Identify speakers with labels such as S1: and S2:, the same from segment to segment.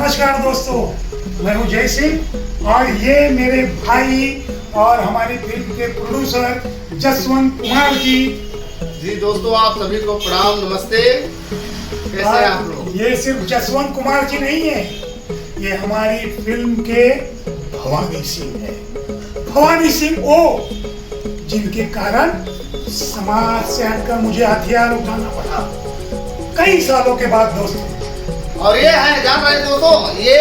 S1: नमस्कार दोस्तों, मैं हूं जय सिंह और ये मेरे भाई और हमारी फिल्म के प्रोड्यूसर जसवंत कुमार जी।
S2: जी दोस्तों, आप सभी को प्रणाम, नमस्ते। कैसे हैं आप लोग?
S1: ये सिर्फ जसवंत कुमार जी नहीं है, ये हमारी फिल्म के भवानी सिंह है। भवानी सिंह वो जिनके कारण समाज से हटकर मुझे हथियार उठाना पड़ा कई सालों के बाद दोस्तों।
S2: और ये है, जान रहे दोस्तों, ये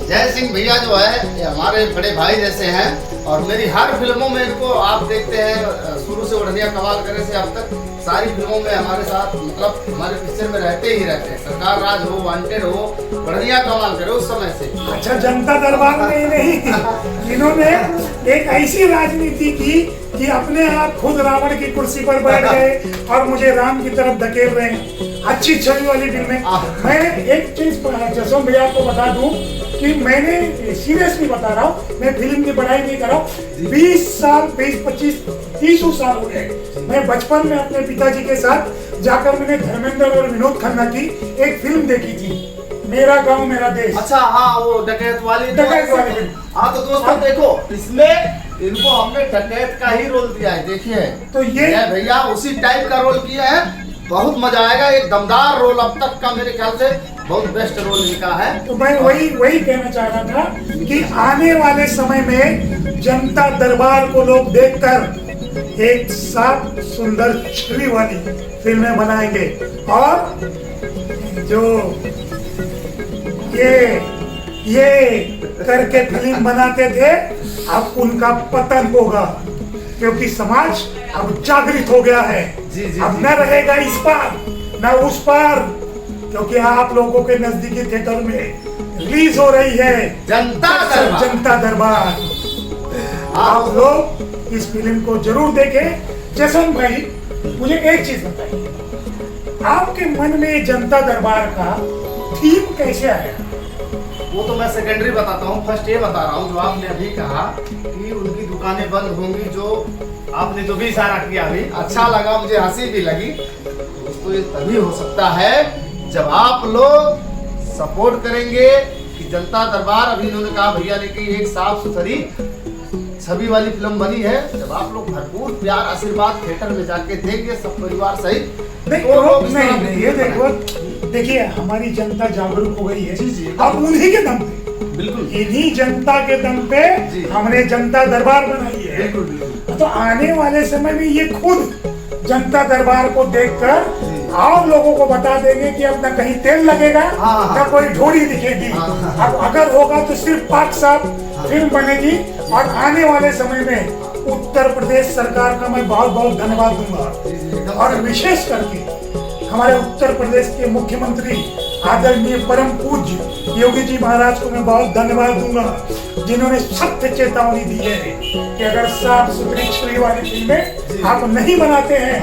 S2: जय सिंह भैया जो है, ये हमारे बड़े भाई जैसे हैं और मेरी हर फिल्मों में इनको आप देखते हैं, शुरू से उड़निया कमाल करे से अब तक सारी फिल्मों में हमारे साथ, मतलब हमारे पिक्चर में रहते ही रहते हैं। सरकार राज हो, वांटेड हो, उड़निया कमाल करे उस समय से।
S1: अच्छा, जनता दरबार में नहीं, इन्होंने एक ऐसी राजनीति की कि अपने आप खुद रावण की कुर्सी पर बैठ गए और मुझे राम की तरफ धकेल रहे हैं। अच्छी छवि वाली फिल्म है। मैं एक चीज जसवंत भैया को बता दूं कि मैंने सीरियसली बता रहा हूँ, मैं फिल्म की पढ़ाई नहीं कर रहा हूँ। 20 साल 25-30 साल हो गए। मैं बचपन में अपने पिताजी के साथ जाकर मैंने धर्मेंद्र और विनोद खन्ना की एक फिल्म देखी थी, मेरा गांव मेरा देश।
S2: अच्छा, हाँ, वो डकैत वाली
S1: फिल्म।
S2: हाँ, तो दोस्तों देखो, इसमें इनको हमने डकैत का ही रोल दिया है। देखिए,
S1: तो ये
S2: भैया उसी टाइप का रोल किया है। बहुत मजा आएगा, एक दमदार रोल अब तक का मेरे ख्याल से बहुत बेस्ट रोल इनका है।
S1: तो मैं वही कहना चाह रहा था कि आने वाले समय में जनता दरबार को लोग देखकर एक साफ सुंदर छवि वाली फिल्में बनाएंगे और जो ये करके फिल्म बनाते थे, अब उनका पतन होगा, क्योंकि समाज अब जागृत हो गया है। अब न रहेगा इस पार न उस पार, क्योंकि आप लोगों के नजदीकी थिएटर में रिलीज हो रही है जनता दरबार। आप लोग इस फिल्म को जरूर देखें। जसवंत भाई, मुझे एक चीज बताइए, आपके मन में जनता दरबार का थीम कैसे आया?
S2: वो तो मैं सेकेंडरी बताता हूँ, फर्स्ट ये बता रहा हूँ जो आपने अभी कहा कि उनकी दुकानें बंद होंगी, जो आपने जो भी इशारा किया अभी अच्छा लगा, मुझे हंसी भी लगी। दोस्तों, ये तभी हो सकता है जब आप लोग सपोर्ट करेंगे कि जनता दरबार, अभी इन्होंने कहा भैया ने कि एक साफ सुथरी छवि वाली फिल्म बनी है। जब आप लोग भरपूर प्यार आशीर्वाद थिएटर में जाके देंगे सब परिवार सहित,
S1: नहीं, ये देखिए, हमारी जनता जागरूक हो गई है। अब उन्हीं के दम पे, बिल्कुल इन्हीं जनता के दम पे हमने जनता दरबार बनाई है। तो आने वाले समय में ये खुद जनता दरबार को देखकर और लोगों को बता देंगे कि अब न कहीं तेल लगेगा न कोई ढोरी दिखेगी। अब अगर होगा तो सिर्फ पाक साहब फिल्म बनेगी। और आने वाले समय में उत्तर प्रदेश सरकार का मैं बहुत बहुत धन्यवाद दूंगा, और विशेष करके हमारे उत्तर प्रदेश के मुख्यमंत्री आदरणीय परम पूज्य योगी जी महाराज को मैं बहुत धन्यवाद दूंगा, जिन्होंने सख्त चेतावनी दी है कि अगर साफ सुथरी छवि वाली फिल्में आप नहीं बनाते हैं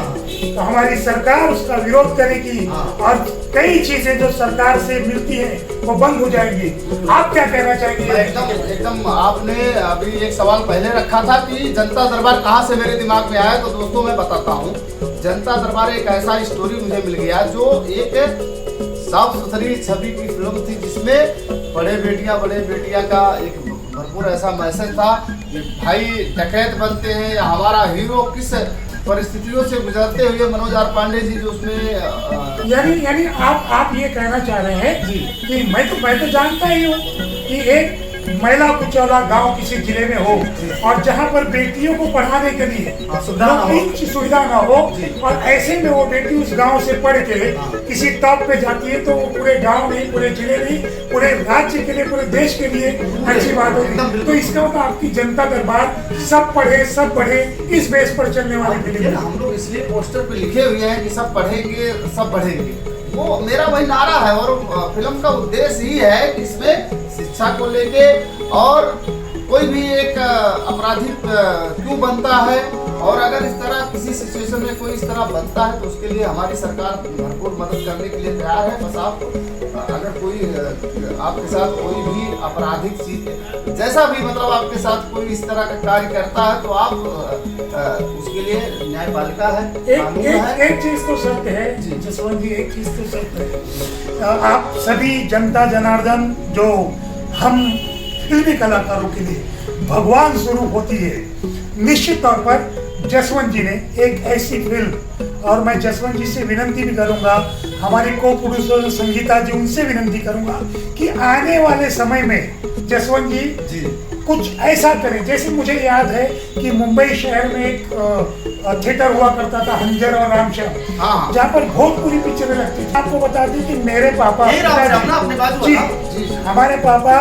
S1: तो हमारी सरकार उसका विरोध करेगी और कई चीजें जो सरकार से मिलती हैं वो बंद हो जाएंगी। आप क्या कहना चाहेंगे?
S2: एकदम आपने अभी एक सवाल पहले रखा था कि जनता दरबार कहाँ से मेरे दिमाग में आया, तो दोस्तों मैं बताता हूँ। जनता दरबार एक ऐसा स्टोरी मुझे मिल गया जो एक साफ सुथरी छवि की फिल्म थी, जिसमें बड़े बेटियां का एक भरपूर ऐसा मैसेज था कि भाई डकैत बनते हैं या हमारा हीरो किस परिस्थितियों से गुजरते हुए, मनोज आर पांडे जी जो उसमें
S1: यानी आप ये कहना चाह रहे हैं कि मैं तो जानता ही हूँ कि एक महिला कुचौला गांव किसी जिले में हो और जहां पर बेटियों को पढ़ाने के लिए सुविधा ना हो, और ऐसे में वो बेटी उस गांव से पढ़ के किसी टॉप पे जाती है, तो वो पूरे गांव नहीं, पूरे जिले नहीं, पूरे राज्य के लिए, पूरे देश के लिए अच्छी बात होगी। तो इसका मतलब आपकी जनता दरबार सब पढ़े इस बेस पर चलने वाली फिल्म है।
S2: हम लोग इसलिए पोस्टर पे लिखे हुए हैं कि सब पढ़ेंगे सब बढ़ेंगे, वो मेरा वही नारा है। और फिल्म का उद्देश्य ही है कि इसमें शिक्षा को लेके और कोई भी एक अपराधी क्यों बनता है, और अगर इस तरह किसी सिचुएशन में कोई इस तरह बनता है तो उसके लिए हमारी सरकार भरपूर मदद करने के लिए तैयार है। बस आप अगर कोई आपके साथ कोई भी आपराधिक चीज, जैसा भी मतलब आपके साथ कोई इस तरह का कार्य करता है, तो आप उसके लिए न्यायपालिका है, कानून है।
S1: एक चीज तो सत्य है जसवंत जी, एक चीज तो सत्य है, आप सभी जनता जनार्दन जो हम फिल्मी कलाकारों के लिए भगवान स्वरूप होती है, निश्चित तौर पर जसवंत जी ने एक ऐसी फिल्म, और मैं जसवंत जी से विनती भी करूंगा, हमारी को प्रोड्यूसर संगीता जी, उनसे विनती करूंगा कि आने वाले समय में जसवंत जी कुछ ऐसा करें। जैसे मुझे याद है कि मुंबई शहर में एक थिएटर हुआ करता था, हंजर और रामश्याम, जहाँ पर भोजपुरी पिक्चरें लगती थी। आपको बता दी कि मेरे पापा जी, हमारे पापा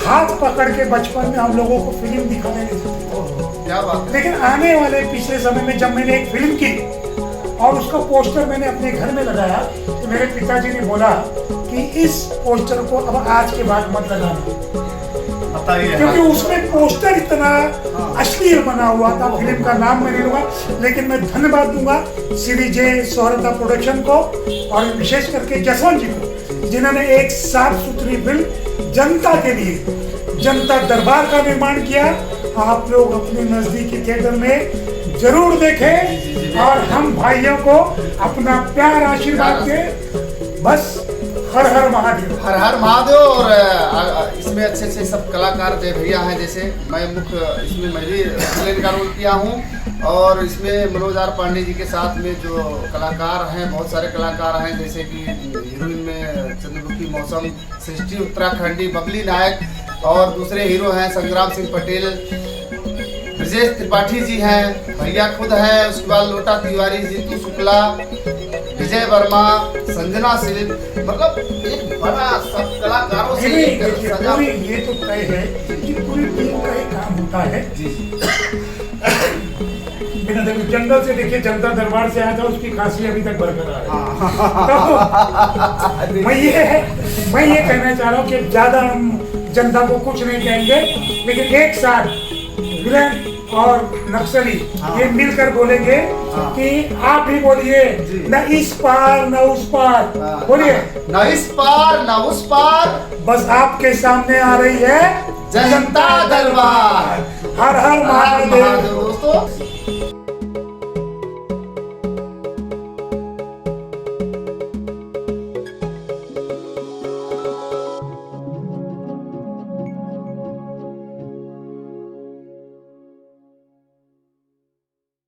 S1: हाथ पकड़ के बचपन में हम लोगों को फिल्म दिखाने लेते थे।
S2: क्या बात है।
S1: लेकिन आने वाले पिछले समय में जब मैंने एक फिल्म की और उसका पोस्टर मैंने अपने घर में लगाया, तो मेरे पिताजी ने बोला कि इस पोस्टर को अब आज के बाद मत लगाना, क्योंकि उसमें पोस्टर इतना अश्लील बना हुआ था। फिल्म का नाम मैं नहीं लूंगा, लेकिन मैं धन्यवाद दूंगा श्री जे सोहरता प्रोडक्शन को और विशेष करके जसवंत जी को, जिन्होंने एक साफ सुथरी फिल्म जनता के लिए जनता दरबार का निर्माण किया। आप लोग अपने नजदीकी थिएटर में जरूर देखें और हम भाइयों को अपना प्यार आशीर्वाद दें। बस हर हर महादेव,
S2: हर हर महादेव। और इसमें अच्छे अच्छे सब कलाकार जय भैया हैं, जैसे मैं मुख्य इसमें मैं भी विलेन का रोल किया हूँ, और इसमें मनोज आर पांडे जी के साथ में जो कलाकार हैं, बहुत सारे कलाकार हैं, जैसे कि हीरोइन में चंद्रमुखी मौसम, सृष्टि उत्तराखंडी, बबली नायक, और दूसरे हीरो हैं संग्राम सिंह पटेल, ब्रजेश त्रिपाठी जी हैं, भैया खुद हैं, उसके बाद लोटा तिवारी, जीतू शुक्ला, विजय वर्मा, संजना सिलिप, मतलब एक बड़ा सब कलाकारों से
S1: ये तो तय है कि पूरी टीम का एक काम होता है। बिना देखो जंगल से देखिए जनता दरबार से आया था, उसकी खांसी अभी तक बरकरार है। तो मैं ये कहना चाह रहा हूँ कि ज्यादा हम जनता को कुछ नहीं कहेंगे, लेकिन एक साथ विलेन और नक्सली ये मिलकर बोलेंगे कि आप भी बोलिए, न इस पार न उस पार, बोलिए
S2: न इस पार न उस पार,
S1: बस आपके सामने आ रही है
S2: जनता दरबार।
S1: हर हर महादेव।
S2: दोस्तों